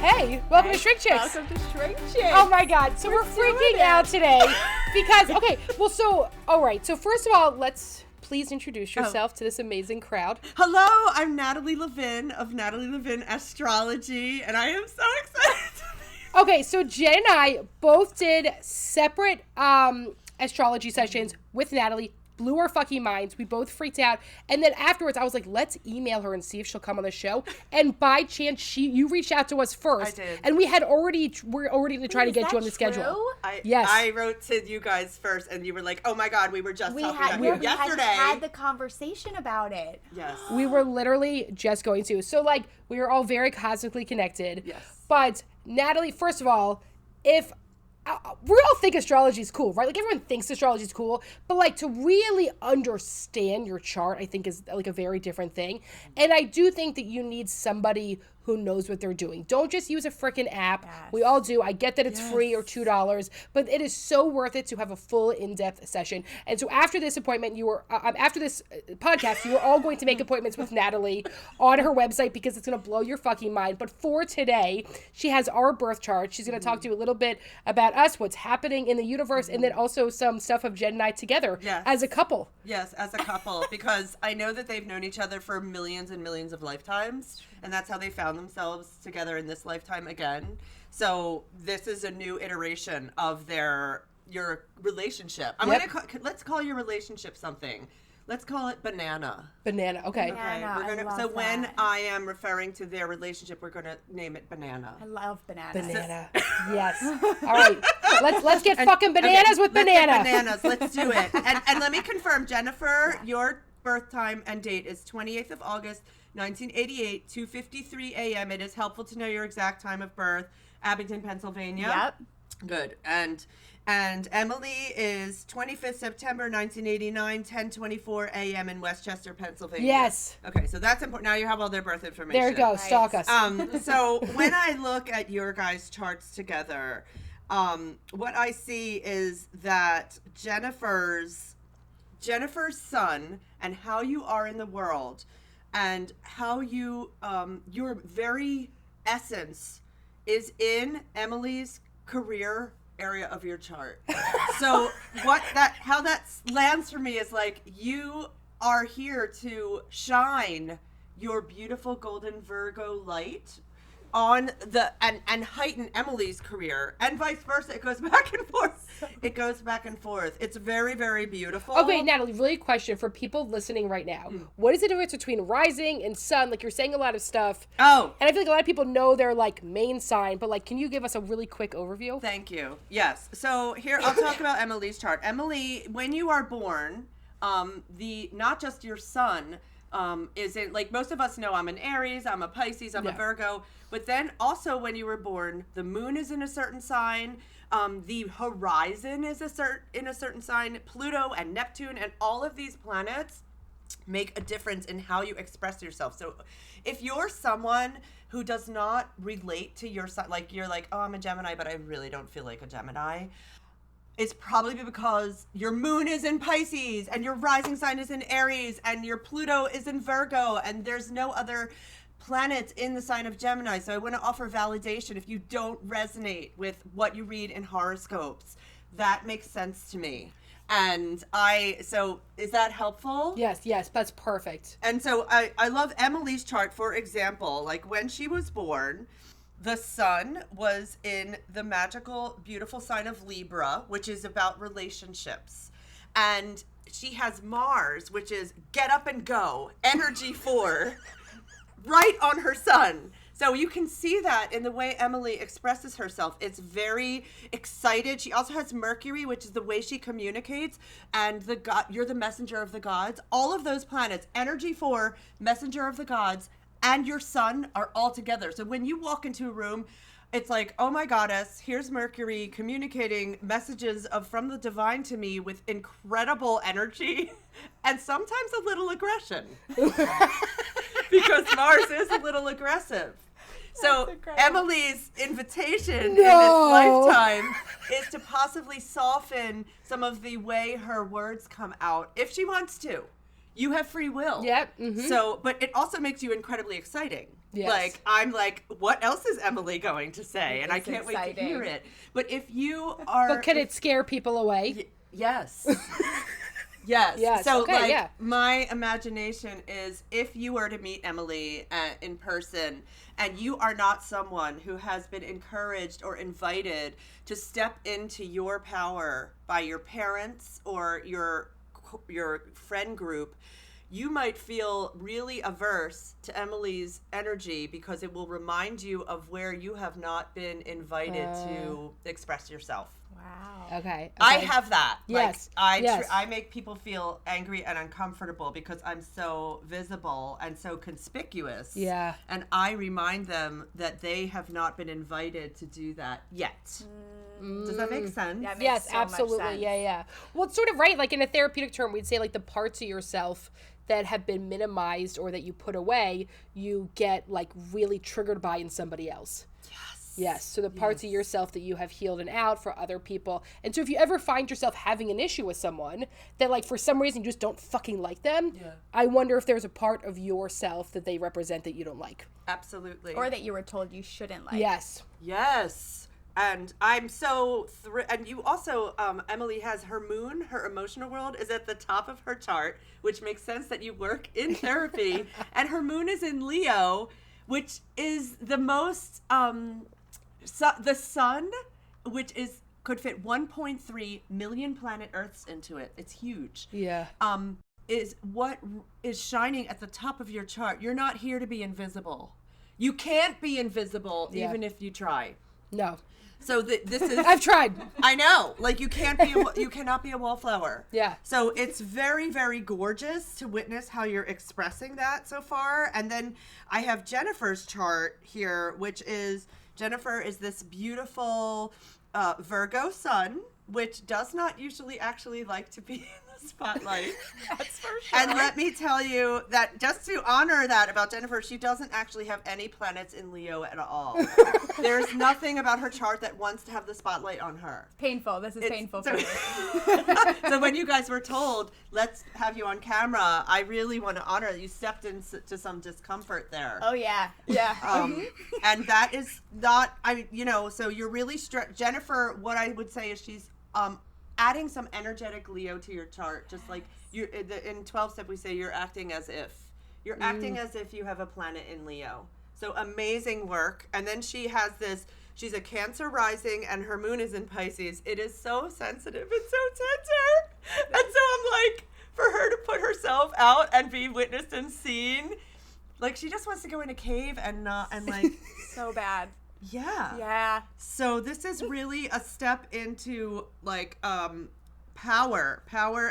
Hey, welcome to ShrinkChicks. Welcome to ShrinkChicks. Oh my God. So we're freaking out today because, all right. So first of all, let's please introduce yourself to this amazing crowd. Hello, I'm Natalie Levin of Natalie Levin Astrology, and I am so excited. Okay, so Jen and I both did separate astrology sessions with Natalie. Blew our fucking minds. We both freaked out. And then afterwards, I was like, let's email her and see if she'll come on the show. And by chance, you reached out to us first. I did. And we're already going to try to get you on the schedule. Yes. I wrote to you guys first, and you were like, oh my God, we were just talking about you yesterday. We had the conversation about it. Yes. We were literally just going to. So, we were all very cosmically connected. Yes. But, Natalie, first of all, if... we all think astrology is cool, right? Everyone thinks astrology is cool, but to really understand your chart, I think is a very different thing. And I do think that you need somebody who knows what they're doing. Don't just use a freaking app. Yes. We all do. I get that it's free or $2, but it is so worth it to have a full in-depth session. And so after this appointment, after this podcast, you are all going to make appointments with Natalie on her website because it's going to blow your fucking mind. But for today, she has our birth chart. She's going to talk to you a little bit about us, what's happening in the universe, and then also some stuff of Jen and I together as a couple. Yes, as a couple, because I know that they've known each other for millions and millions of lifetimes, and that's how they found themselves together in this lifetime again. So this is a new iteration of your relationship. Let's call your relationship something. Let's call it banana. Banana, okay. Banana, when I am referring to their relationship, we're gonna name it banana. I love banana. Banana. Yes. All right. Let's get fucking bananas with banana. Let's get bananas. Let's do it. And let me confirm, Jennifer, your birth time and date is 28th of August, 1988, 2:53 a.m. It is helpful to know your exact time of birth. Abington, Pennsylvania. Yep. Good. And Emmalee is 25th September 1989, 10:24 a.m. in Westchester, Pennsylvania. Yes. Okay, so that's important. Now you have all their birth information. There you go. Nice. Stalk us. So when I look at your guys' charts together, what I see is that Jennifer's sun and how you are in the world and how you your very essence is in Emmalee's career area of your chart. So how that lands for me is you are here to shine your beautiful golden Virgo light on and heighten Emmalee's career, and vice versa. It goes back and forth. It's very, very beautiful. Okay, Natalie, really question for people listening right now. What is the difference between rising and sun? You're saying a lot of stuff. Oh. And I feel like a lot of people know their main sign, but can you give us a really quick overview? Thank you. Yes. So here, I'll talk about Emmalee's chart. Emmalee, when you are born, not just your sun, is in, most of us know I'm an Aries, I'm a Pisces, I'm a Virgo, but then also when you were born, the moon is in a certain sign, the horizon is in a certain sign, Pluto and Neptune and all of these planets make a difference in how you express yourself. So if you're someone who does not relate to your sign, you're oh, I'm a Gemini, but I really don't feel like a Gemini, it's probably because your moon is in Pisces and your rising sign is in Aries and your Pluto is in Virgo and there's no other planets in the sign of Gemini. So I want to offer validation if you don't resonate with what you read in horoscopes. That makes sense to me. And so is that helpful? Yes, that's perfect. And so I love Emmalee's chart, for example, when she was born, the sun was in the magical, beautiful sign of Libra, which is about relationships. And she has Mars, which is get up and go, energy 4, right on her sun. So you can see that in the way Emmalee expresses herself. It's very excited. She also has Mercury, which is the way she communicates, and you're the messenger of the gods. All of those planets, energy 4, messenger of the gods, and your sun are all together. So when you walk into a room, it's oh my goddess, here's Mercury communicating messages from the divine to me with incredible energy and sometimes a little aggression. Because Mars is a little aggressive. So Emmalee's invitation in this lifetime is to possibly soften some of the way her words come out, if she wants to. You have free will. Yep. Mm-hmm. So, but it also makes you incredibly exciting. Yes. Like, I'm like, what else is Emmalee going to say? And I can't wait to exciting. hear it. But if you are... But can it scare people away? Yes. Yes. Yes. So, Okay, like, yeah. my imagination is if you were to meet Emmalee in person and you are not someone who has been encouraged or invited to step into your power by your parents or your friend group, you might feel really averse to Emmalee's energy because it will remind you of where you have not been invited to express yourself. Wow. Okay. I have that. Yes. Like, Yes. I make people feel angry and uncomfortable because I'm so visible and so conspicuous. Yeah. And I remind them that they have not been invited to do that yet. Does that make sense? That makes Yes, so much absolutely. sense. Yeah. Well, it's sort of right. Like in a therapeutic term, we'd say like the parts of yourself that have been minimized or that you put away, you get like really triggered by in somebody else. Yes. So the parts of yourself that you have healed and out for other people. And so if you ever find yourself having an issue with someone that like for some reason you just don't fucking like them, I wonder if there's a part of yourself that they represent that you don't like. Absolutely. Or that you were told you shouldn't like. Yes. Yes. And I'm so and you also, Emmalee has her moon, her emotional world is at the top of her chart, which makes sense that you work in therapy. And her moon is in Leo, which is the most, the sun, which could fit 1.3 million planet Earths into it. It's huge. Yeah. Is what is shining at the top of your chart. You're not here to be invisible. You can't be invisible even if you try. No. So this is. I've tried. I know. Like you cannot be a wallflower. Yeah. So it's very, very gorgeous to witness how you're expressing that so far. And then I have Jennifer's chart here, which is Jennifer is this beautiful Virgo sun, which does not usually actually like to be in the spotlight. That's for sure. And let me tell you that just to honor that about Jennifer, she doesn't actually have any planets in Leo at all. There's nothing about her chart that wants to have the spotlight on her. Painful. This is painful for me. So when you guys were told, let's have you on camera, I really want to honor that you stepped into some discomfort there. Oh, yeah. Yeah. And that is not, so you're really, Jennifer, what I would say is she's adding some energetic Leo to your chart, just like in 12 step we say you're acting as if. You're acting as if you have a planet in Leo. So amazing work. And then she has this, she's a Cancer rising and her moon is in Pisces. It is so sensitive and so tender. And so I'm like, for her to put herself out and be witnessed and seen, like she just wants to go in a cave and like, So bad. yeah. Yeah. So this is really a step into like power,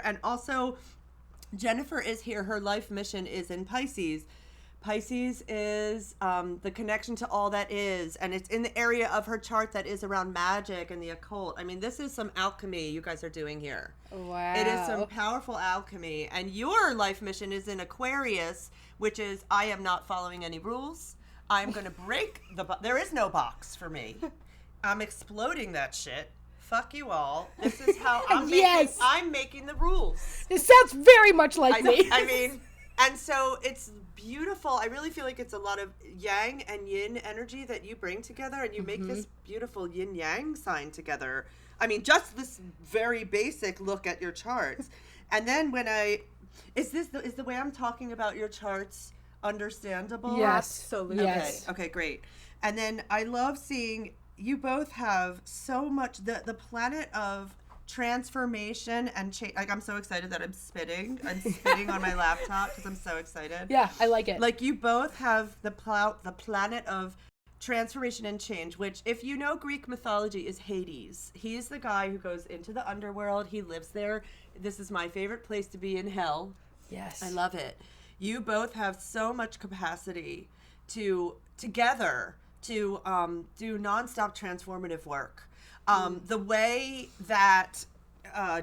and also Jennifer is here. Her life mission is in Pisces. Pisces is the connection to all that is, and it's in the area of her chart that is around magic and the occult. I mean, this is some alchemy you guys are doing here. Wow. It is some powerful alchemy, and your life mission is in Aquarius, which is I am not following any rules. I'm going to break there is no box for me. I'm exploding that shit. Fuck you all. This is how I'm making the rules. This sounds very much like me. I mean, and so it's beautiful. I really feel like it's a lot of yang and yin energy that you bring together, and you make this beautiful yin yang sign together. I mean, just this very basic look at your charts. And then is the way I'm talking about your charts understandable? Yes. Absolutely. Yes. Okay, great. And then I love seeing you both have so much the planet of transformation and change. Like I'm so excited that I'm spitting on my laptop because I'm so excited. Yeah, I like it. Like you both have the planet of transformation and change, which if you know Greek mythology is Hades. He's the guy who goes into the underworld. He lives there. This is my favorite place to be in hell. Yes. I love it. You both have so much capacity to together to do nonstop transformative work. The way that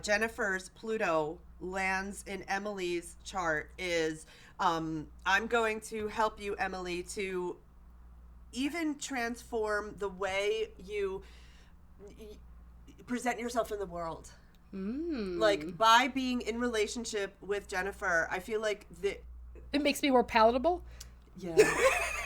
Jennifer's Pluto lands in Emmalee's chart is I'm going to help you, Emmalee, to even transform the way you present yourself in the world. Like, by being in relationship with Jennifer, I feel like It makes me more palatable. Yeah.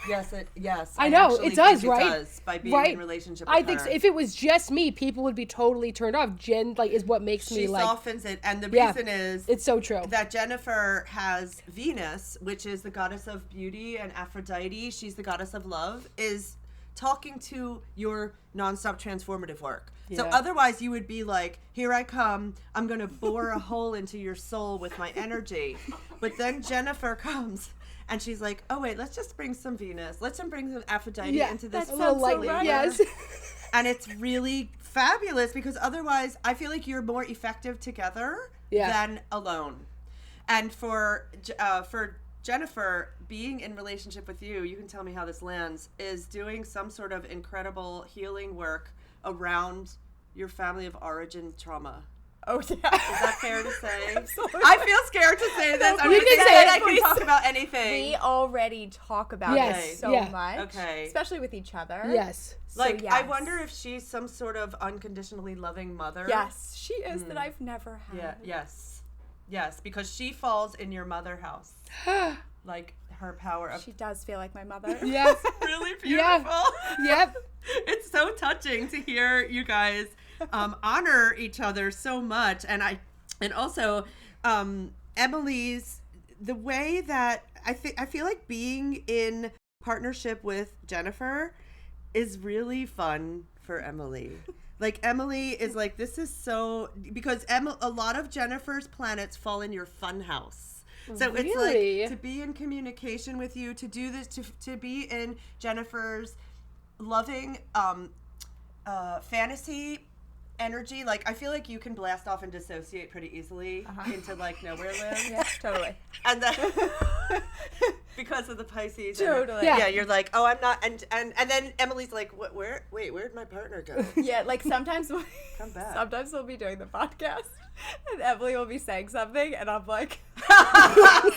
Yes. I know, actually it does, think right? It does, by being in relationship with I think her. so. If it was just me, people would be totally turned off. Jen, like, is what makes me, She like... softens it, and the reason is... It's so true. That Jennifer has Venus, which is the goddess of beauty, and Aphrodite, she's the goddess of love, is talking to your nonstop transformative work. So Yeah. otherwise you would be like, here I come, I'm going to bore a hole into your soul with my energy. But then Jennifer comes... And she's like, oh, wait, let's just bring some Venus. Let's bring some Aphrodite into this. That sounds so right. Yes. And it's really fabulous because otherwise I feel like you're more effective together than alone. And for Jennifer, being in relationship with you, you can tell me how this lands, is doing some sort of incredible healing work around your family of origin trauma. Oh, yeah. Is that fair to say? Absolutely. I feel scared to say this. I'm You just can saying say it, I can please. talk about anything. We already talk about Yes, it so yeah. much. Okay. Especially with each other. Yes. Like, So, I yes. wonder if she's some sort of unconditionally loving mother. Yes, she is that I've never had. Yeah, yes, because she falls in your mother house. Like, her power of... She does feel like my mother. Yes. really Yeah. beautiful. Yep. It's so touching to hear you guys honor each other so much. And also, Emilee's, the way that I feel like being in partnership with Jennifer is really fun for Emmalee. Like, Emmalee is like, this is so, because a lot of Jennifer's planets fall in your fun house. So it's Really? like to be in communication with you, to do this, to be in Jennifer's loving fantasy energy. Like, I feel like you can blast off and dissociate pretty easily into like nowhere land. Yeah, totally. And then because of the Pisces. Totally. Yeah, you're like, oh, I'm not, and then Emilee's like, where'd my partner go? Yeah, like sometimes Come back. Sometimes we'll be doing the podcast and Emmalee will be saying something and I'm like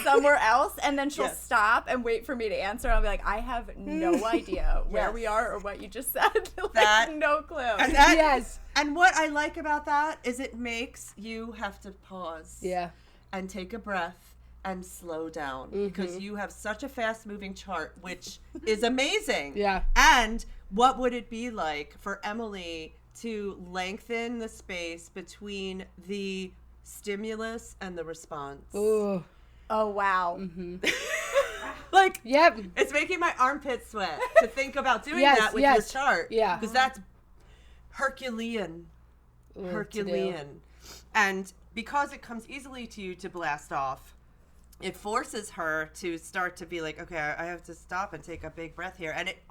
somewhere else, and then she'll stop and wait for me to answer. I'll be like, I have no idea where we are or what you just said. Like, no clue. And Yes. And what I like about that is it makes you have to pause. Yeah. And take a breath and slow down because you have such a fast moving chart, which is amazing. Yeah. And what would it be like for Emmalee to lengthen the space between the stimulus and the response? Ooh. Oh, wow. Like, Yep. it's making my armpits sweat to think about doing Yes, that with yes. your chart. Yeah. Because that's Herculean. Herculean. And because it comes easily to you to blast off, it forces her to start to be like, okay, I have to stop and take a big breath here. And it,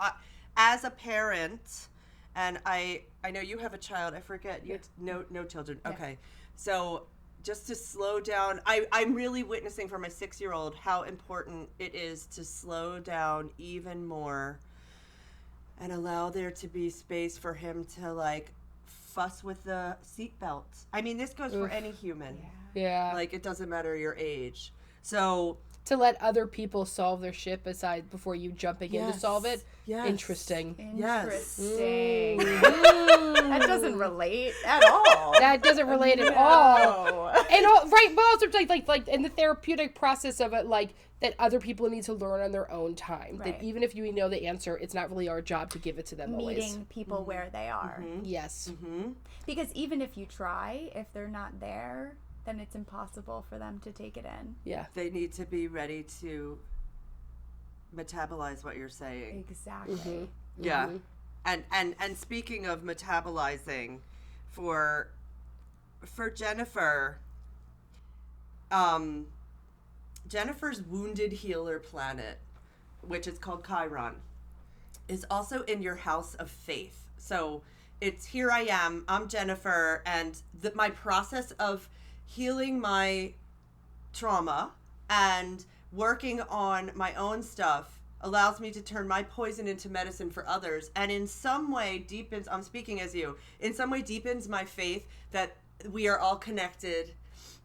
as a parent, and I know you have a child. I forget. You have no children. Yeah. Okay. So just to slow down, I'm really witnessing for my 6-year-old how important it is to slow down even more and allow there to be space for him to, like, fuss with the seatbelt. I mean, this goes for any human. Yeah. Like, it doesn't matter your age. So to let other people solve their shit aside before you jumping in to solve it. Yes. Interesting. Interesting. That doesn't relate at all. That doesn't relate at all. And right, but also like in the therapeutic process of it, like that other people need to learn on their own time. Right. That even if you know the answer, it's not really our job to give it to them always. Meeting people where they are. Yes. Because even if you try, if they're not there, then it's impossible for them to take it in. Yeah. they need to be ready to metabolize what you're saying. Exactly. Yeah. And speaking of metabolizing, for Jennifer, Jennifer's wounded healer planet, which is called Chiron, is also in your house of faith. So it's here I am, I'm Jennifer, and my process of healing my trauma and working on my own stuff allows me to turn my poison into medicine for others, and in some way deepens, I'm speaking as you, in some way deepens my faith that we are all connected.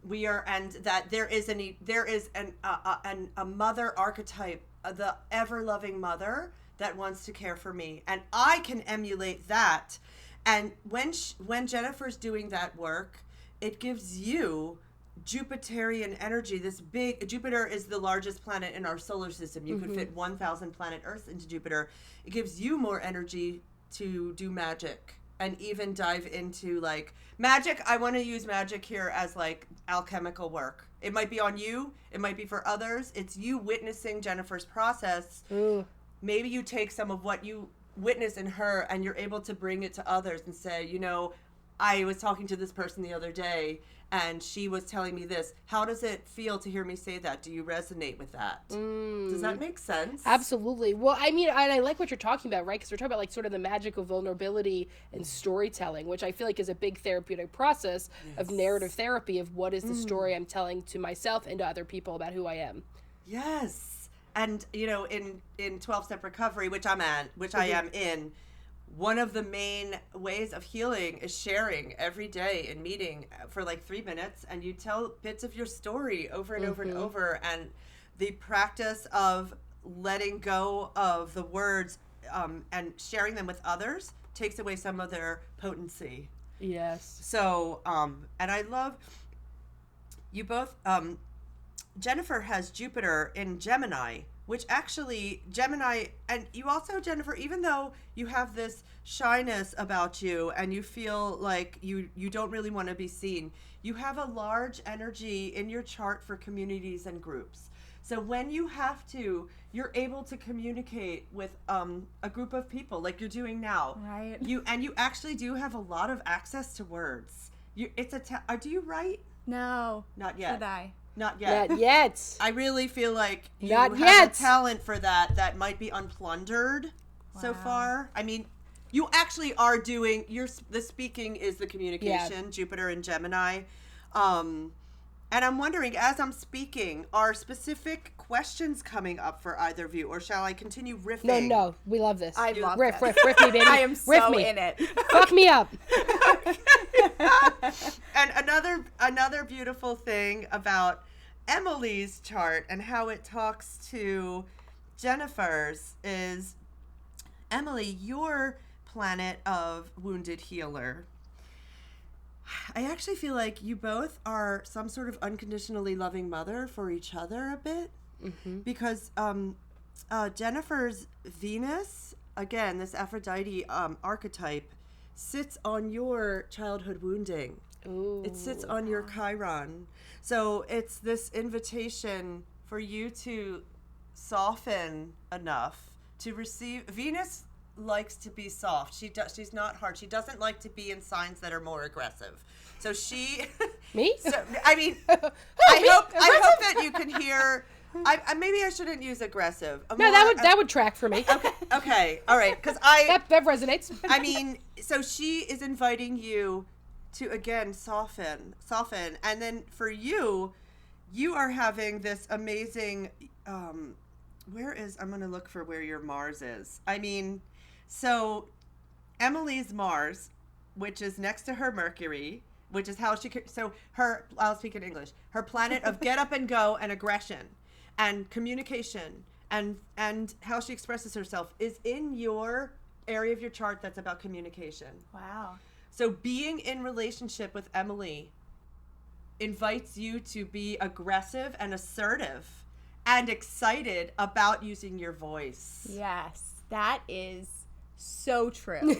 We are, and that there is a mother archetype, the ever-loving mother that wants to care for me, and I can emulate that. And when Jennifer's doing that work, it gives you Jupiterian energy, this big, Jupiter is the largest planet in our solar system. You could fit 1,000 planet Earth into Jupiter. It gives you more energy to do magic and even dive into like magic. I want to use magic here as like alchemical work. It might be on you. It might be for others. It's you witnessing Jennifer's process. Ooh. Maybe you take some of what you witness in her and you're able to bring it to others and say, you know, I was talking to this person the other day and she was telling me this. How does it feel to hear me say that? Do you resonate with that? Does that make sense? Absolutely. Well, I mean, I like what you're talking about, right? Because we're talking about like sort of the magic of vulnerability and storytelling, which I feel like is a big therapeutic process of narrative therapy of what is the story I'm telling to myself and to other people about who I am. Yes. And, you know, in 12-step recovery, which I am in, one of the main ways of healing is sharing every day in meeting for like 3 minutes, and you tell bits of your story over and over and over. And the practice of letting go of the words and sharing them with others takes away some of their potency. Yes. So, and I love you both. Jennifer has Jupiter in Gemini, which actually Gemini, and you also, Jennifer, even though you have this shyness about you and you feel like you don't really want to be seen, you have a large energy in your chart for communities and groups. So when you have to, you're able to communicate with a group of people like you're doing now. Right. You actually do have a lot of access to words. Do you write? No. Not yet. Should I? Not yet. Not yet. I really feel like you Not have yet. a talent for that might be unplundered so far. I mean, you actually are doing the speaking is the communication, Jupiter and Gemini. And I'm wondering, as I'm speaking, are specific questions coming up for either of you, or shall I continue riffing? No, we love this. I love riff this. me, baby. I am riff so me. in it. Fuck me up. And another beautiful thing about Emilee's chart and how it talks to Jennifer's is, Emmalee, your planet of wounded healer. I actually feel like you both are some sort of unconditionally loving mother for each other a bit, because Jennifer's Venus, again, this Aphrodite archetype, sits on your childhood wounding. Ooh. It sits on your Chiron. So it's this invitation for you to soften enough to receive. Venus likes to be soft. She's not hard. She doesn't like to be in signs that are more aggressive. So she Me? So I mean, I hope that you can hear. Maybe I shouldn't use aggressive. No, that would track for me. Okay. All right. Because that resonates. I mean, so she is inviting you to, again, soften. And then for you are having this amazing, I'm going to look for where your Mars is. I mean, so Emilee's Mars, which is next to her Mercury, which is how I'll speak in English, her planet of get up and go and aggression and communication and how she expresses herself is in your area of your chart that's about communication. Wow. So being in relationship with Emmalee invites you to be aggressive and assertive and excited about using your voice. Yes, that is so true.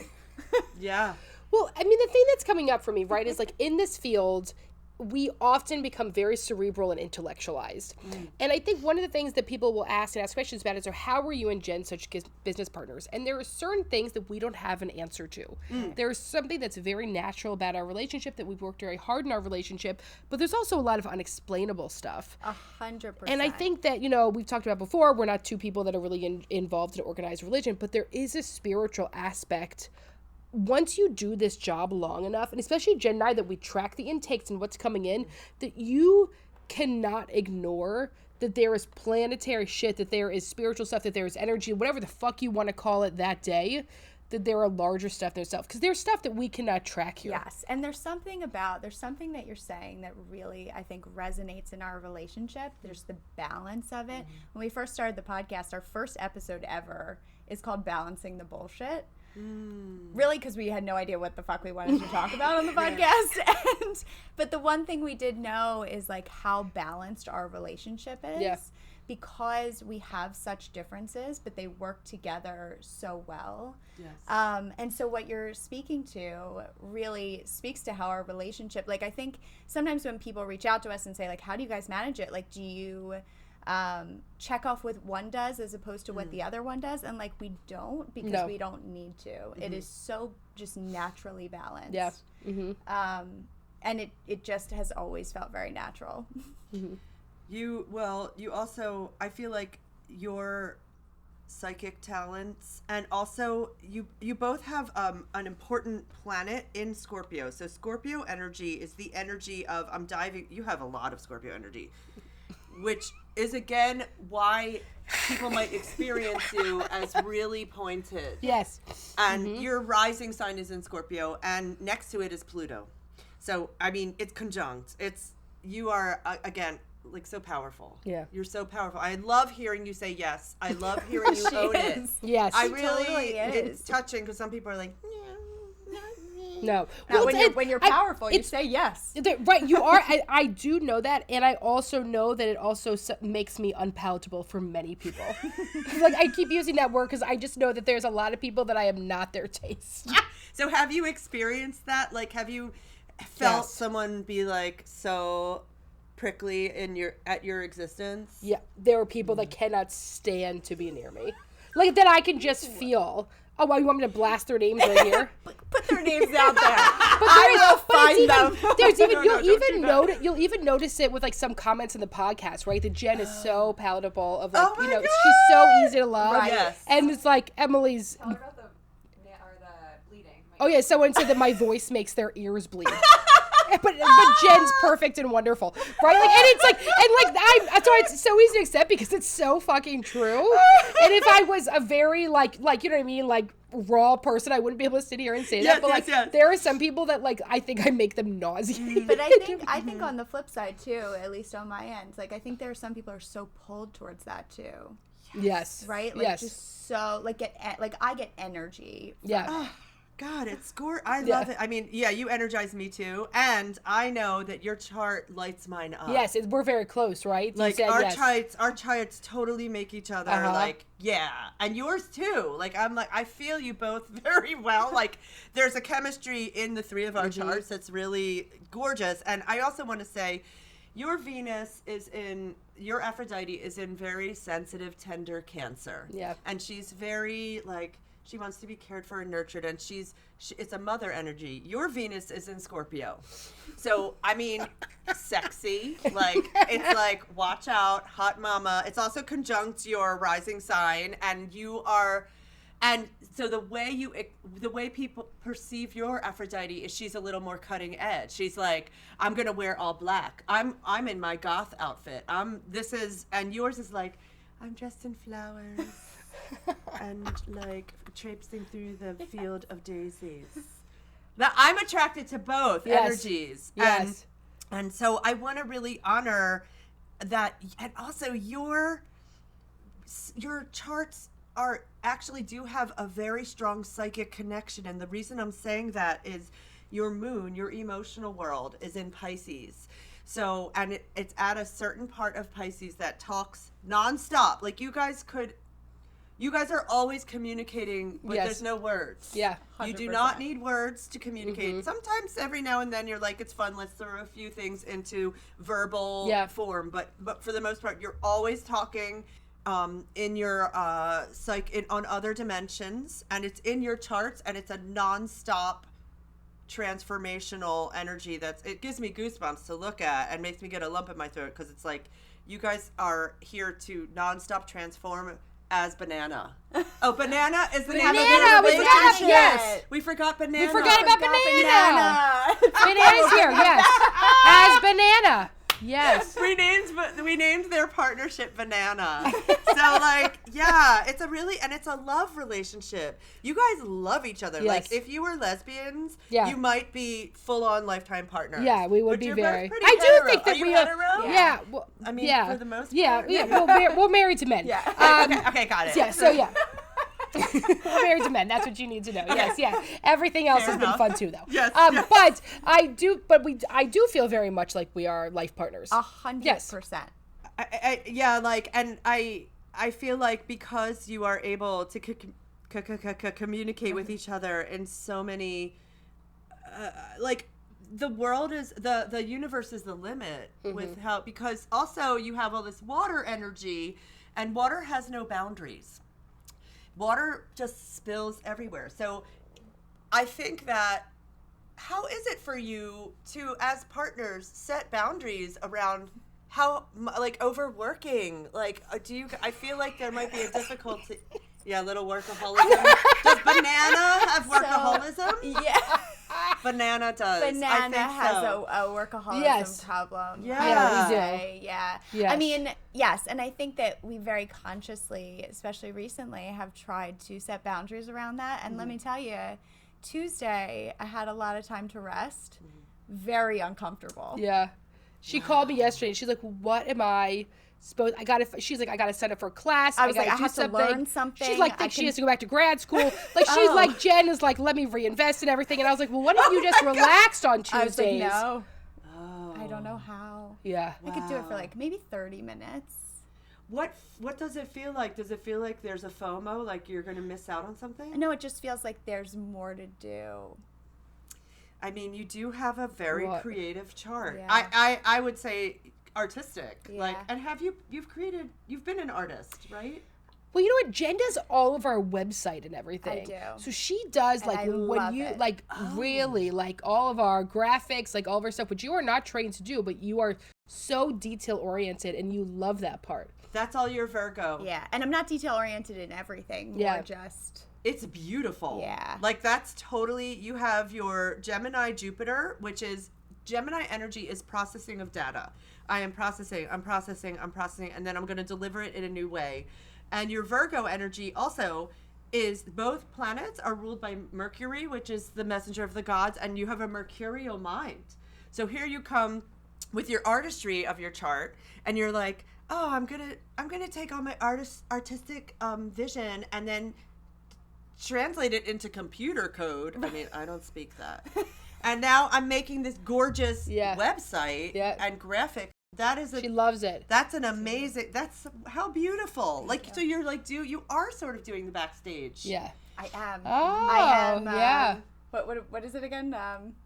Yeah. Well, I mean, the thing that's coming up for me, right, is like in this field, we often become very cerebral and intellectualized. And I think one of the things that people will ask questions about is, how are you and Jen such business partners? And there are certain things that we don't have an answer to. There's something that's very natural about our relationship, that we've worked very hard in our relationship, but there's also a lot of unexplainable stuff. 100%. And I think that, we've talked about before, we're not two people that are really involved in organized religion, but there is a spiritual aspect. Once you do this job long enough, and especially Jen and I, that we track the intakes and what's coming in, that you cannot ignore that there is planetary shit, that there is spiritual stuff, that there is energy, whatever the fuck you want to call it that day, that there are larger stuff than yourself. Because there's stuff that we cannot track here. Yes, and there's something that you're saying that really, I think, resonates in our relationship. There's the balance of it. When we first started the podcast, our first episode ever is called Balancing the Bullshit. Really, because we had no idea what the fuck we wanted to talk about on the podcast. But the one thing we did know is like how balanced our relationship is. Yeah. Because we have such differences, but they work together so well. Yes. And so what you're speaking to really speaks to how our relationship, like I think sometimes when people reach out to us and say like, how do you guys manage it? Like, do you check off what one does as opposed to what the other one does? And like, we don't, because we don't need to. It is so just naturally balanced. Yeah. And it just has always felt very natural. You also, I feel like your psychic talents, and also you both have an important planet in Scorpio. So Scorpio energy is the energy of, you have a lot of Scorpio energy, which is again why people might experience you as really pointed. Yes. And your rising sign is in Scorpio, and next to it is Pluto. So, I mean, it's conjunct. You are, again, like so powerful. Yeah. You're so powerful. I love hearing you say yes. I love hearing you own it. Yes. I She really, totally it's is. touching because some people are like, No. Now, Well, when you're powerful, you say yes. Right, you are. I do know that, and I also know that it also makes me unpalatable for many people. Like, I keep using that word because I just know that there's a lot of people that I am not their taste. So have you experienced that? Like, have you felt Yes. someone be like so prickly at your existence? Yeah, there are people that cannot stand to be near me. Like, that I can just feel. Oh, why you want me to blast their names right here? Put their names out there. I will find them. There's even No, don't you'll even notice it with like some comments in the podcast, right? That Jen is so palatable of like Oh my God. she's so easy to love, Right. Yes. and it's like Emily's. Tell her about the bleeding. Oh yeah, someone said that my voice makes their ears bleed. But Jen's perfect and wonderful, right? Like, and it's like, so it's so easy to accept because it's so fucking true. And if I was a very like you know what I mean, like raw person, I wouldn't be able to sit here and say that. But like, there are some people that like I think I make them nauseated. But I think on the flip side too, at least on my end, like I think there are some people who are so pulled towards that too. Yes. Right? Like yes. just so like I get energy. Yeah. God, it's I love it. I mean, yeah, you energize me too, and I know that your chart lights mine up. Yes, we're very close, right? Like You said yes. our charts totally make each other like, yeah, and yours too. Like I feel you both very well. Like there's a chemistry in the three of our charts that's really gorgeous. And I also want to say, your Venus your Aphrodite is in very sensitive, tender Cancer. Yeah, and she's very like. She wants to be cared for and nurtured, and it's a mother energy. Your Venus is in Scorpio. So, I mean, sexy. Like, it's like, watch out, hot mama. It's also conjunct your rising sign, and so the way people perceive your Aphrodite is she's a little more cutting edge. She's like, I'm going to wear all black. I'm in my goth outfit. And yours is like, I'm dressed in flowers. And like traipsing through the field of daisies. Now I'm attracted to both energies. Yes. And so I want to really honor that, and also your charts do have a very strong psychic connection, and the reason I'm saying that is your moon, your emotional world, is in Pisces. So, and it's at a certain part of Pisces that talks nonstop. Like you guys are always communicating, but there's no words. Yeah. 100%. You do not need words to communicate. Sometimes every now and then you're like, it's fun, let's throw a few things into verbal form. But for the most part, you're always talking in your on other dimensions, and it's in your charts, and it's a nonstop transformational energy it gives me goosebumps to look at and makes me get a lump in my throat, because it's like you guys are here to nonstop transform as Banana. Oh, Banana is the name of Banana, the relationship. yes. We forgot Banana. We forgot about Banana. Banana's here, yes. As Banana. Yes. We named their partnership Banana. So like, yeah, it's a love relationship. You guys love each other. Yes. Like if you were lesbians, you might be full on lifetime partners. Yeah, we would But be you're very. both pretty I do hetero. think that are you we hetero? Yeah. Well, I mean, yeah. for the most Yeah, part. yeah. We're married to men. Yeah. Okay, got it. Yeah. So yeah. We're married to men. That's what you need to know. Yes, yeah. Everything else Fair has enough. been fun too, though. Yes, yes. But I do feel very much like we are life partners. 100%. I feel like because you are able to communicate with each other in so many, the world is the universe is the limit with how, because also you have all this water energy, and water has no boundaries. Water just spills everywhere. So I think that, how is it for you to, as partners, set boundaries around how, like, overworking? Like, I feel like there might be a difficulty. Yeah, little workaholism. Does Banana have workaholism? Yeah. Banana does. I Banana think has so. a workaholism Yes. problem. Yeah. Yeah, we do. Yeah. Yes. I mean, yes. And I think that we very consciously, especially recently, have tried to set boundaries around that. And let me tell you, Tuesday, I had a lot of time to rest. Very uncomfortable. Yeah. She called me yesterday and she's like, what am I supposed, she's like, I got to sign up for a class. I was gotta like, I do have to learn something. She's like, she has to go back to grad school. Like, she's like, Jen is like, let me reinvest in everything. And I was like, well, what if you just relaxed on Tuesdays? I was like, no. Oh. I don't know how. Yeah. I could do it for like maybe 30 minutes. What does it feel like? Does it feel like there's a FOMO, like you're going to miss out on something? No, it just feels like there's more to do. I mean, you do have a very What? creative chart. Yeah. I would say artistic. Yeah. Like, and you've been an artist, right? Well, you know what? Jen does all of our website and everything. I do. So she does, And like, I when love you, it. like, really, like, all of our graphics, like, all of our stuff, which you are not trained to do, but you are so detail-oriented, and you love that part. That's all your Virgo. Yeah. And I'm not detail oriented in everything. More Yeah. just. It's beautiful. Yeah. Like, that's totally, you have your Gemini Jupiter, which is, Gemini energy is processing of data. I'm processing, and then I'm going to deliver it in a new way. And your Virgo energy also is, both planets are ruled by Mercury, which is the messenger of the gods, and you have a mercurial mind. So here you come with your artistry of your chart, and you're like, oh, I'm gonna take all my artistic vision and then translate it into computer code. I mean, I don't speak that. And now I'm making this gorgeous website and graphic. That is She loves it. That's an amazing. That's how beautiful. Like, so you're like, you are sort of doing the backstage. Yeah. I am. Oh, I am. yeah. What is it again?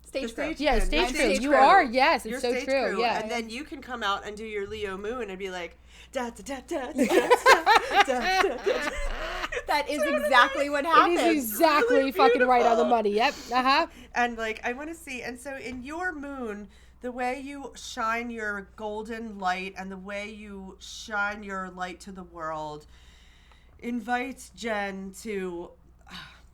Stage crew. stage Yeah, crew. stage I'm crew. stage You crew. are, yes. You're It's so stage true. crew, Yeah. and then you can come out and do your Leo moon and be like, da da da da da da da da. That is exactly what happens. It is exactly really fucking right on the beautiful. money. Yep. Uh-huh. And like, I want to see. And so in your moon, the way you shine your golden light and the way you shine your light to the world invites Jen to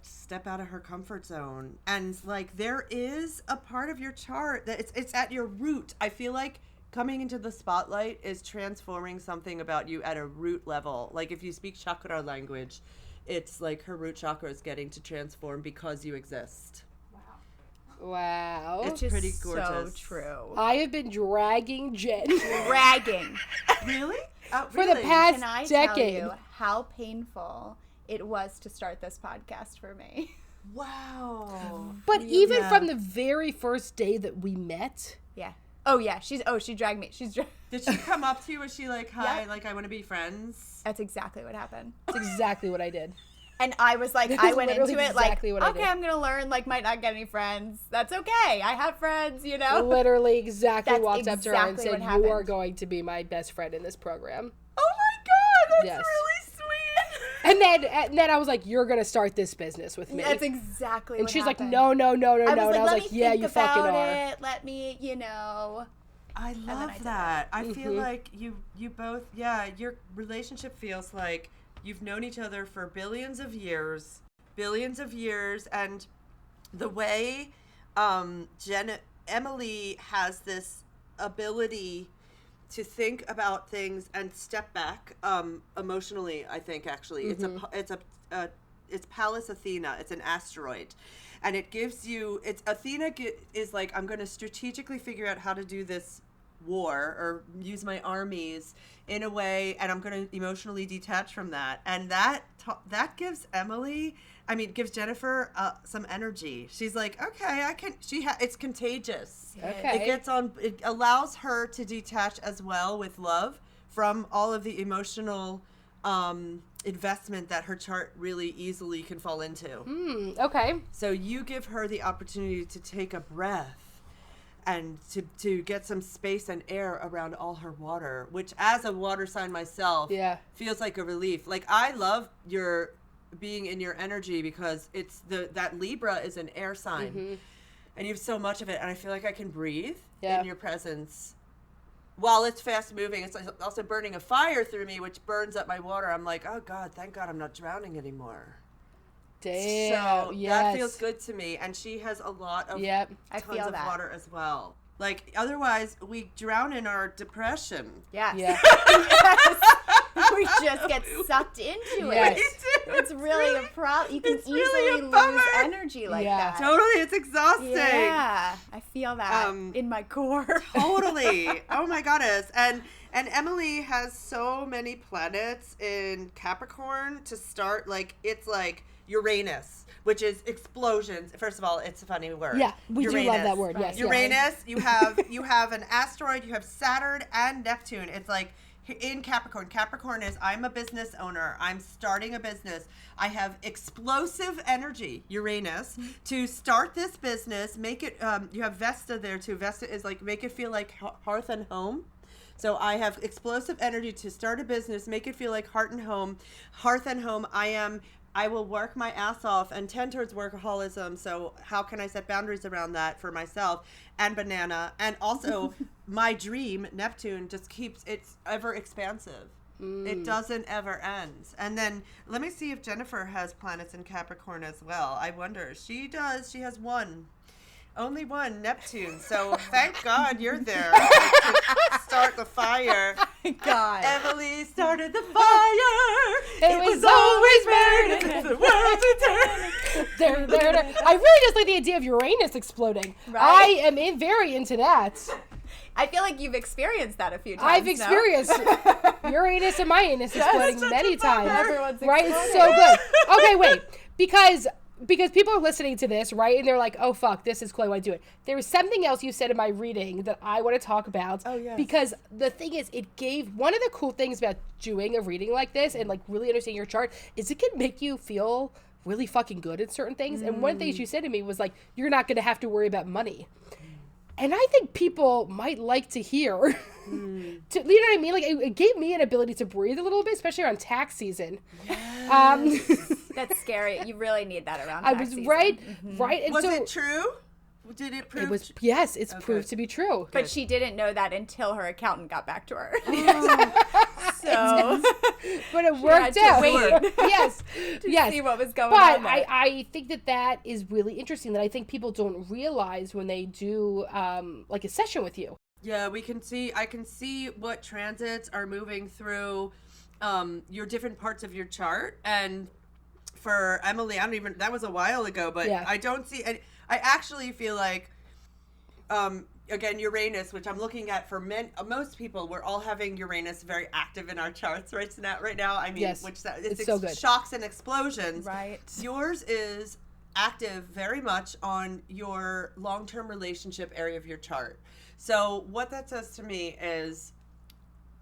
step out of her comfort zone. And like, there is a part of your chart that it's at your root. I feel like coming into the spotlight is transforming something about you at a root level. Like, if you speak chakra language, it's like her root chakra is getting to transform because you exist. Wow. It's Which pretty is gorgeous. so true. I have been dragging Jen Bragging. Really? Oh, for the really? past Can I decade. tell you how painful it was to start this podcast for me? Wow. But even Yeah. from the very first day that we met, Yeah. Oh yeah. She dragged me. Did she come up to you? Was she like, hi, Yeah. like, I want to be friends? That's exactly what happened. it's exactly what I did. And I was like, That I is went literally into it like, exactly what I okay, did. I'm gonna learn. Like, might not get any friends. That's okay. I have friends, you know. Literally exactly That's walked up to her and exactly said, what you are happened. going to be my best friend in this program. Oh my God, that's Yes. really sweet. And then I was like, you're going to start this business with me. That's exactly. and what she's happened. like, no, no, no, no, I no. was And I like, was let like, me yeah, think you fucking about are. it. Let me, you know. I then love I did that. I feel Mhm. like you both, your relationship feels like you've known each other for billions of years, and the way Emmalee has this ability to think about things and step back emotionally. I think actually it's Pallas Athena. It's an asteroid, and it gives you. It's Athena is like, I'm going to strategically figure out how to do this war or use my armies in a way, and I'm going to emotionally detach from that. And that gives gives Jennifer some energy. She's like, okay, I can. It's contagious. Okay. It allows her to detach as well with love from all of the emotional investment that her chart really easily can fall into. Okay. So you give her the opportunity to take a breath and to get some space and air around all her water, which as a water sign myself feels like a relief. Like, I love your being in your energy because it's that Libra is an air sign and you have so much of it, and I feel like I can breathe in your presence. While it's fast moving, it's also burning a fire through me, which burns up my water. I'm like, oh God, thank God I'm not drowning anymore. Damn. So yes. that feels good to me. And she has a lot of tons of water as well. Like, otherwise we drown in our depression. Yes. Yeah. We just get sucked into Yes. it. It's really a problem. You can it's easily really a lose bummer. energy like that. Totally, it's exhausting. Yeah, I feel that in my core. Totally. Oh my goddess. And Emmalee has so many planets in Capricorn to start. Like, it's like Uranus, which is explosions. First of all, it's a funny word. Yeah, we do love that word. Yes. Uranus. You have an asteroid. You have Saturn and Neptune. It's like in Capricorn. Capricorn is, I'm a business owner. I'm starting a business. I have explosive energy, Uranus, to start this business. Make it. You have Vesta there too. Vesta is like, make it feel like hearth and home. So I have explosive energy to start a business, make it feel like hearth and home. I will work my ass off and tend towards workaholism. So how can I set boundaries around that for myself? And banana. And also my dream, Neptune, just keeps, it's ever expansive. It doesn't ever end. And then let me see if Jennifer has planets in Capricorn as well. I wonder. She does. She has one. Only one, Neptune. So thank God you're there to start the fire. God. Emmalee started the fire. It was always burning. The world There. I really just like the idea of Uranus exploding. Right. I am very into that. I feel like you've experienced that a few times. I've experienced Uranus and my anus exploding many times. Everyone's Right? It's exploding. so good. Okay, wait. Because people are listening to this, right? And they're like, oh, fuck, this is cool. I want to do it. There was something else you said in my reading that I want to talk about. Oh, yes. Because the thing is, it gave, one of the cool things about doing a reading like this and like really understanding your chart is it can make you feel really fucking good at certain things. And one of the things you said to me was like, you're not going to have to worry about money. And I think people might like to hear, you know what I mean? Like, it gave me an ability to breathe a little bit, especially around tax season. Yes. That's scary. You really need that around I tax was season. right. And Was so it true? Did it prove? it was, yes, it's proved to be true. But she didn't know that until her accountant got back to her. So But it had worked to out. wait. Yes. Yes. see what was going But on there. I think that is really interesting that I think people don't realize when they do like a session with you. Yeah, I can see what transits are moving through your different parts of your chart. And for Emmalee, that was a while ago, but Yeah. I don't see, I actually feel like, again, Uranus, which I'm looking at for most people, we're all having Uranus very active in our charts right now. I mean, Yes, it's so good. shocks and explosions. Right. Yours is active very much on your long-term relationship area of your chart. So what that says to me is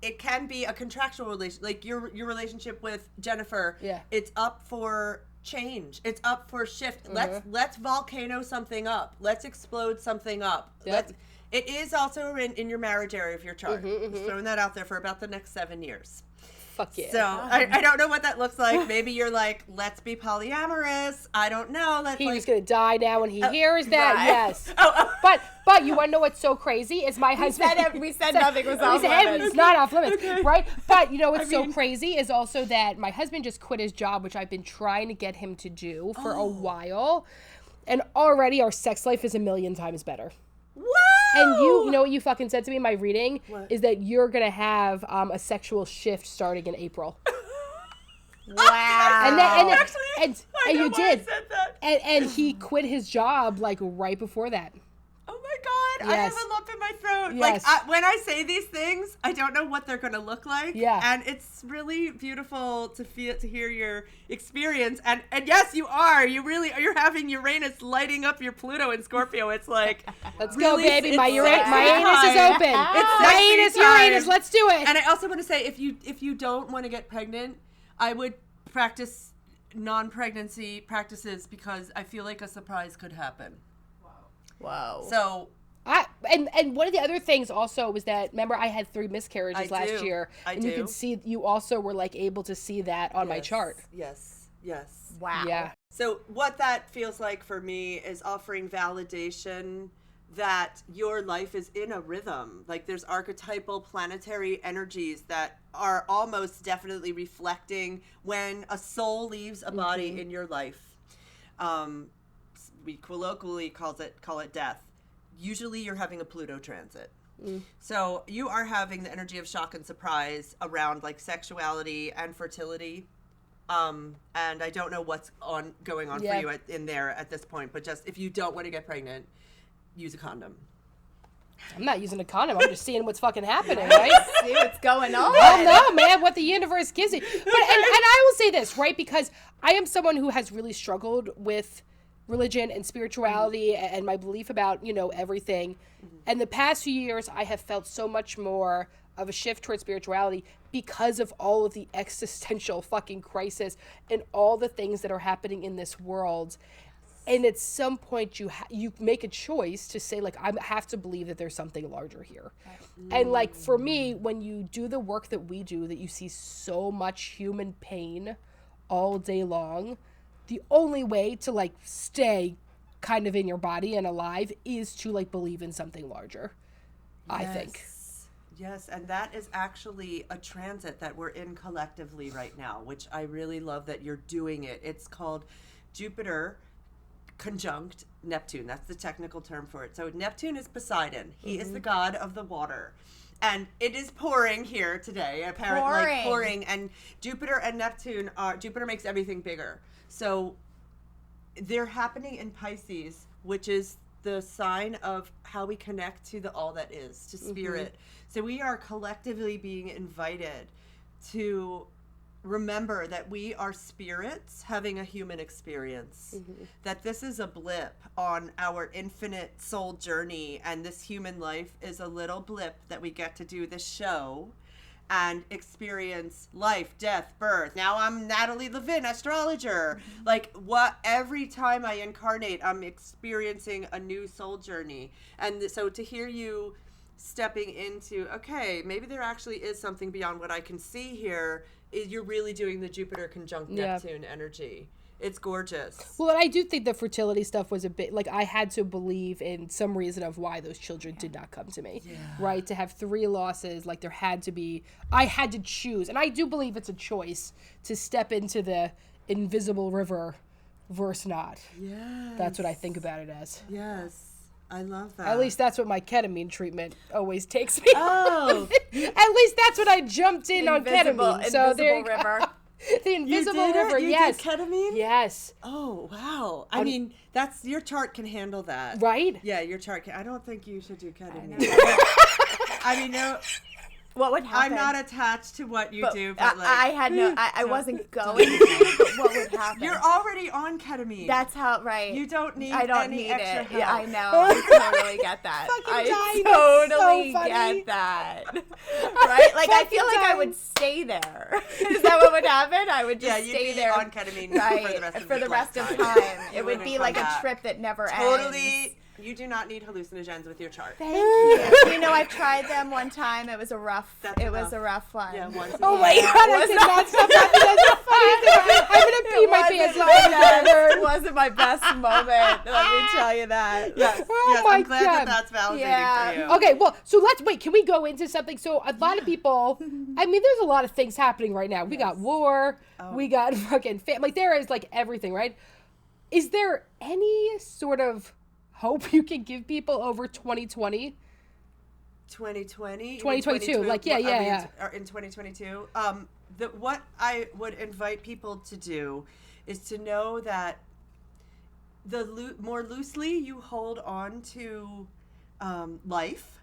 it can be a contractual relation, like your relationship with Jennifer. Yeah. It's up for change. It's up for shift. Let's volcano something up. Let's explode something up. Yep. It is also in your marriage area of your chart. Just throwing that out there for about the next 7 years. Fuck yeah. So I don't know what that looks like. Maybe you're like, let's be polyamorous. I don't know. He's gonna die now when he hears that. right. Yes. But you want to know what's so crazy is my husband. We said nothing was off We said limits. it's not off limits, right? But you know what's so crazy is also that my husband just quit his job, which I've been trying to get him to do for a while, and already our sex life is 1,000,000 times better. Whoa! And you know what you fucking said to me in my reading is that you're gonna have a sexual shift starting in April. Wow. And you did. I said that. And he quit his job like right before that. Oh my God! I Yes. have a lump in my throat. micro. Yes. Like when I say these things, I don't know what they're going to look like. Yeah. And it's really beautiful to hear your experience. And yes, you are. You're having Uranus lighting up your Pluto in Scorpio. It's like, Let's really, go, baby. it's My sexy anus is time. open. It's My sexy anus, time. Uranus. Let's do it. And I also want to say, if you don't want to get pregnant, I would practice non-pregnancy practices because I feel like a surprise could happen. Whoa. So and one of the other things also was that, remember, I had 3 miscarriages last year. I and do. you can see, you also were like able to see that on my chart. Yes. Wow. Yeah. So what that feels like for me is offering validation that your life is in a rhythm. Like there's archetypal planetary energies that are almost definitely reflecting when a soul leaves a body in your life. We colloquially call it death. Usually you're having a Pluto transit. So you are having the energy of shock and surprise around like sexuality and fertility. And I don't know what's going on for you in there at this point, but just if you don't want to get pregnant, use a condom. I'm not using a condom. I'm just seeing what's fucking happening, right? See what's going on. Oh no, man, what the universe gives you. But and I will say this, right? Because I am someone who has really struggled with religion and spirituality and my belief about, everything. And the past few years, I have felt so much more of a shift towards spirituality because of all of the existential fucking crisis and all the things that are happening in this world. And at some point, you make a choice to say, like, I have to believe that there's something larger here. And, like, for me, when you do the work that we do, that you see so much human pain all day long, the only way to, like, stay kind of in your body and alive is to, like, believe in something larger, I think. Yes, and that is actually a transit that we're in collectively right now, which I really love that you're doing it. It's called Jupiter conjunct Neptune. That's the technical term for it. So Neptune is Poseidon. He is the god of the water. And it is pouring here today, apparently. Pouring. And Jupiter and Neptune Jupiter makes everything bigger. So they're happening in Pisces, which is the sign of how we connect to the all that is, to spirit. So we are collectively being invited to remember that we are spirits having a human experience, that this is a blip on our infinite soul journey, and this human life is a little blip that we get to do this show and experience life, death, birth. Now I'm Natalie Levin, astrologer. Like, every time I incarnate, I'm experiencing a new soul journey. And so to hear you stepping into, okay, maybe there actually is something beyond what I can see here, you're really doing the Jupiter conjunct Neptune energy. It's gorgeous. Well, and I do think the fertility stuff was a bit, like, I had to believe in some reason of why those children did not come to me, right? To have 3 losses, like, there had to be, I had to choose. And I do believe it's a choice to step into the invisible river versus not. Yes. That's what I think about it as. Yes. I love that. At least that's what my ketamine treatment always takes me. Oh. At least that's what I jumped in on ketamine. So there you river. go. The invisible You did river, it? You yes. did ketamine? Yes. Oh, wow. I mean, that's, your chart can handle that. Right? Yeah, your chart can. I don't think you should do ketamine. I mean, no. What would happen? I'm not attached to what you do, but like, I wasn't going to, but what would happen? you're already on ketamine. That's how, right. You don't need I don't any need extra it. help. Yeah, I know. I totally get that. Fucking dying. I That's so totally funny. get that. Right? Like, I feel like I would stay there. Is that what would happen? I would just you'd stay be there. on ketamine For the rest of lifetime. time. You It would wouldn't be come like back. a trip that never ends. Totally. You do not need hallucinogens with your chart. Thank you. You know, I tried them one time. It was a rough. That's it was enough. a rough one. Yeah, once. Oh my God, I did not stop laughing. That's the funniest thing. I'm going to pee my pants It off. wasn't my best moment. Let me tell you that. Yes. Oh yes. my I'm glad God. that that's validating Yeah. for you. Okay, well, so let's wait. Can we go into something? So a lot of people, I mean, there's a lot of things happening right now. We got war. We got fucking like there is like everything, right? Is there any sort of hope you can give people over 2020? 2020, 2022, like, yeah. In 2022, what I would invite people to do is to know that the more loosely you hold on to life,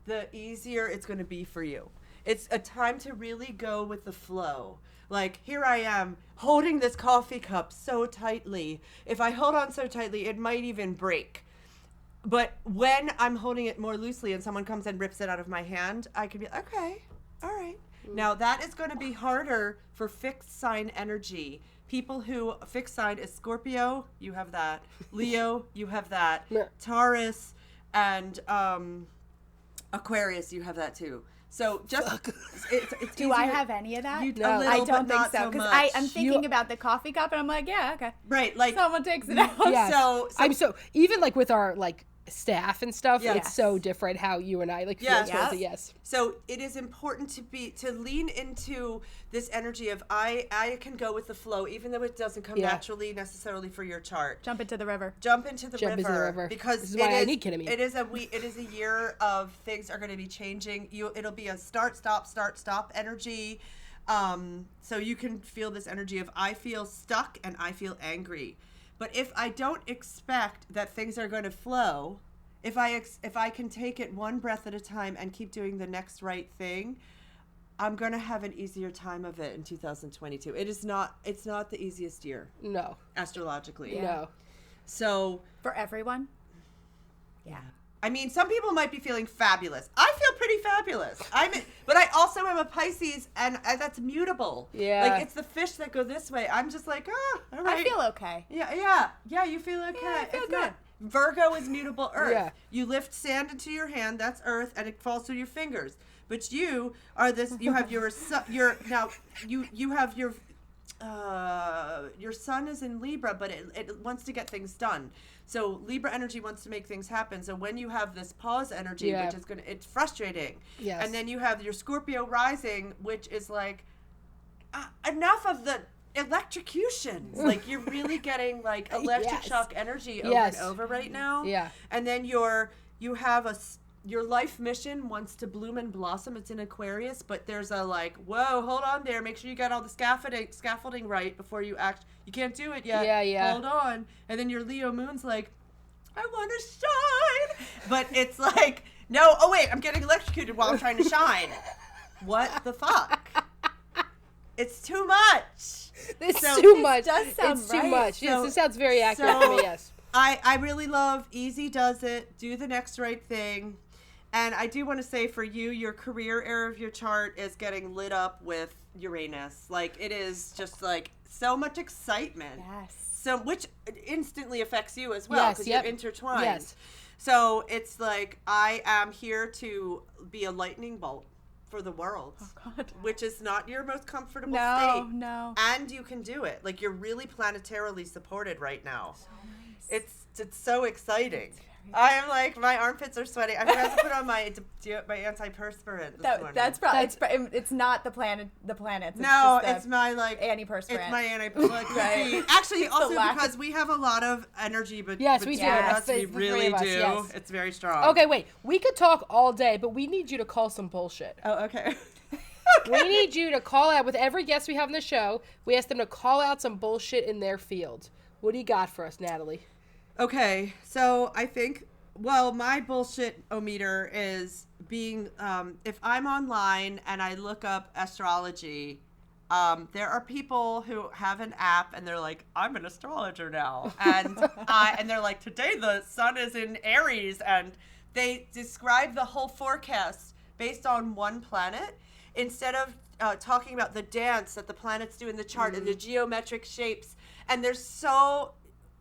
the easier it's going to be for you. It's a time to really go with the flow. Like, here I am holding this coffee cup so tightly. If I hold on so tightly, it might even break. But when I'm holding it more loosely and someone comes and rips it out of my hand, I can be okay, all right. Now, that is going to be harder for fixed sign energy. People who, fixed sign is Scorpio, you have that. Leo, you have that. Taurus and Aquarius, you have that too. So just it's Do I have any of that? No. I don't think so, because much. I'm thinking about the coffee cup and I'm like, yeah, okay. Right, like Someone takes it out. Yes. So I'm so even like with our like staff and stuff, Yes. it's so different how you and I like feel Yes. towards it. Yes. So it is important to lean into this energy of I can go with the flow, even though it doesn't come naturally necessarily for your chart. Jump into the river. Jump into the river because this is why I need ketamine. It is a year of things are going to be changing. It'll be a start stop energy. So you can feel this energy of I feel stuck and I feel angry. But if I don't expect that things are going to flow, if I can take it one breath at a time and keep doing the next right thing, I'm going to have an easier time of it in 2022. It's not the easiest year. No. Astrologically. Yeah. No. So For everyone? Yeah. I mean, some people might be feeling fabulous. I feel pretty fabulous. But I also am a Pisces, and that's mutable. Yeah. Like, it's the fish that go this way. I'm just like, all right. I feel okay. Yeah, you feel okay. Yeah, I feel It's good. not- Virgo is mutable earth. Yeah. You lift sand into your hand, that's earth, and it falls through your fingers. But you are this, you have your sun is in Libra, but it wants to get things done. So Libra energy wants to make things happen. So when you have this pause energy, which is it's frustrating. Yes. And then you have your Scorpio rising, which is like, enough of the electrocutions. Like, you're really getting like electric shock energy over and over right now. Yeah. And then your life mission wants to bloom and blossom. It's in Aquarius, but there's a like, whoa, hold on there. Make sure you got all the scaffolding right before you act. You can't do it yet. Yeah. Hold on. And then your Leo moon's like, I want to shine. But it's like, no, oh wait, I'm getting electrocuted while I'm trying to shine. What the fuck? It's too much. It's too much. does sound it's too right. much. Yes, this sounds very accurate to me, yes. I really love easy does it, do the next right thing. And I do want to say for you, your career area of your chart is getting lit up with Uranus. Like, it is just like so much excitement. Yes. So, which instantly affects you as well, because you're intertwined. Yes. So it's like, I am here to be a lightning bolt for the world. Oh, God. Which is not your most comfortable No, state. no. And you can do it. Like, you're really planetarily supported right now. So nice. It's so exciting. I am like, my armpits are sweating. I forgot to put on my antiperspirant this morning. That's probably it's not the planets. No, just it's my like antiperspirant. It's my antiperspirant. Right. Actually, It's also the lack because we have a lot of energy, but Yes, we do. us, Yes, we the really three of us, do. yes. It's very strong. Okay, wait. We could talk all day, but we need you to call some bullshit. Oh, okay. We need you to call out with every guest we have on the show. We ask them to call out some bullshit in their field. What do you got for us, Natalie? Okay, so I think, well, my bullshit-o-meter is being, if I'm online and I look up astrology, there are people who have an app and they're like, I'm an astrologer now. And and they're like, today the sun is in Aries, and they describe the whole forecast based on one planet instead of talking about the dance that the planets do in the chart and the geometric shapes. And there's so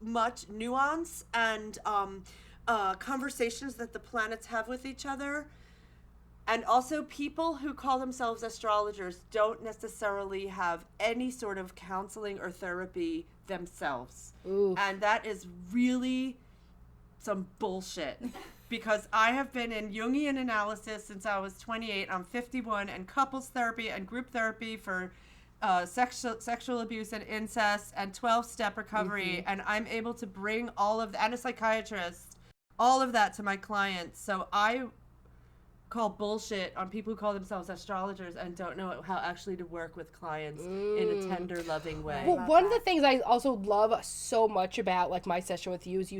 much nuance and conversations that the planets have with each other. And also, people who call themselves astrologers don't necessarily have any sort of counseling or therapy themselves. Ooh. And that is really some bullshit. Because I have been in Jungian analysis since I was 28. I'm 51, and couples therapy and group therapy for sexual abuse and incest and 12-step recovery. And I'm able to bring all of and a psychiatrist, all of that to my clients. So I call bullshit on people who call themselves astrologers and don't know how actually to work with clients in a tender, loving way. Well, one of the things I also love so much about like my session with you is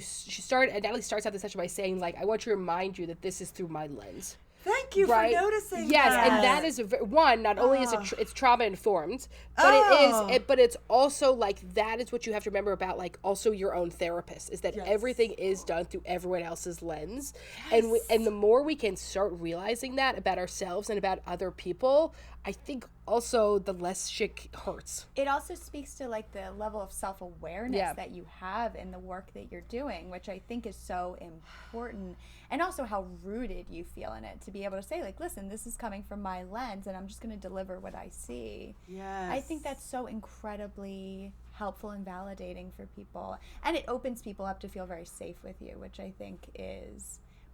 Natalie starts out the session by saying like, I want to remind you that this is through my lens. Thank you right? for noticing yes, that. and that is one. Not only is it's trauma informed, but Oh. but it's also like that is what you have to remember about like also your own therapist is that everything is done through everyone else's lens, and the more we can start realizing that about ourselves and about other people, I think also the less shit hurts. It also speaks to like the level of self-awareness that you have in the work that you're doing, which I think is so important. And also how rooted you feel in it to be able to say like, listen, this is coming from my lens and I'm just going to deliver what I see. Yes. I think that's so incredibly helpful and validating for people. And it opens people up to feel very safe with you, which I think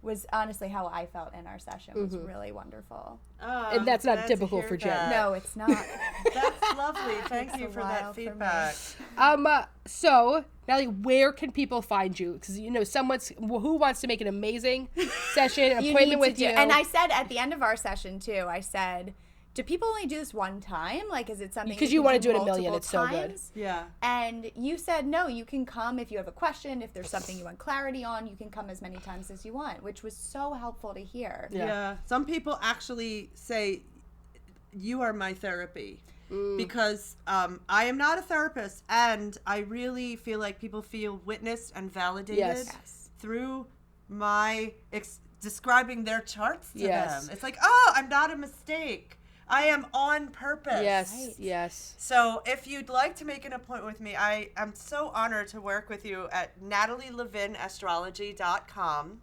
was honestly how I felt in our session. It was really wonderful. Oh, And that's I'm not glad typical to for hear Jen. that. No, it's not. That's lovely. Thank Takes you a for while that for me. feedback. So, Natalie, where can people find you? Because, someone's who wants to make an amazing session, an You appointment need with to you. do, and I said at the end of our session too, I said, do people only do this one time? Like, is it something Because you you wanna can do it a million, multiple it's so good. times? Yeah. And you said, no, you can come if you have a question, if there's something you want clarity on, you can come as many times as you want, which was so helpful to hear. Yeah. Some people actually say, you are my therapy. Because I am not a therapist, and I really feel like people feel witnessed and validated Yes. through my describing their charts to Yes. them. It's like, oh, I'm not a mistake. I am on purpose. Yes, Right. yes. So if you'd like to make an appointment with me, I am so honored to work with you at natalielevinastrology.com.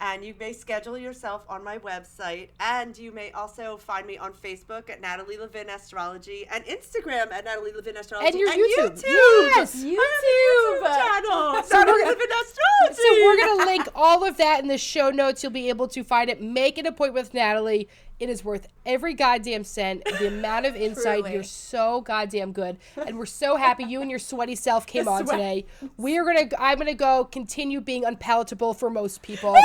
And you may schedule yourself on my website. And you may also find me on Facebook at Natalie Levin Astrology and Instagram at Natalie Levin Astrology. And your YouTube. Yes! YouTube. I have a YouTube channel. Natalie Levin Astrology. So we're going to link all of that in the show notes. You'll be able to find it. Make an appointment with Natalie. It is worth every goddamn cent. The amount of insight. Truly. You're so goddamn good. And we're so happy you and your sweaty self came on today. I'm going to go continue being unpalatable for most people.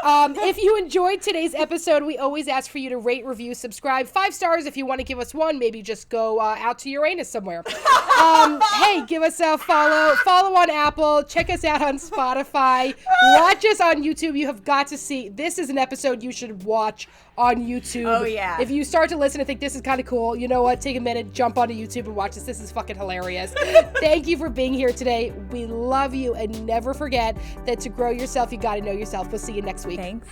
If you enjoyed today's episode, we always ask for you to rate, review, subscribe. 5 stars if you want to give us one. Maybe just go out to Uranus somewhere. Hey, give us a follow. Follow on Apple. Check us out on Spotify. Watch us on YouTube. You have got to see. This is an episode you should watch on YouTube. Oh, yeah. If you start to listen and think this is kind of cool, you know what? Take a minute, jump onto YouTube and watch this. This is fucking hilarious. Thank you for being here today. We love you, and never forget that to grow yourself, you got to know yourself. We'll see you next week. Thanks.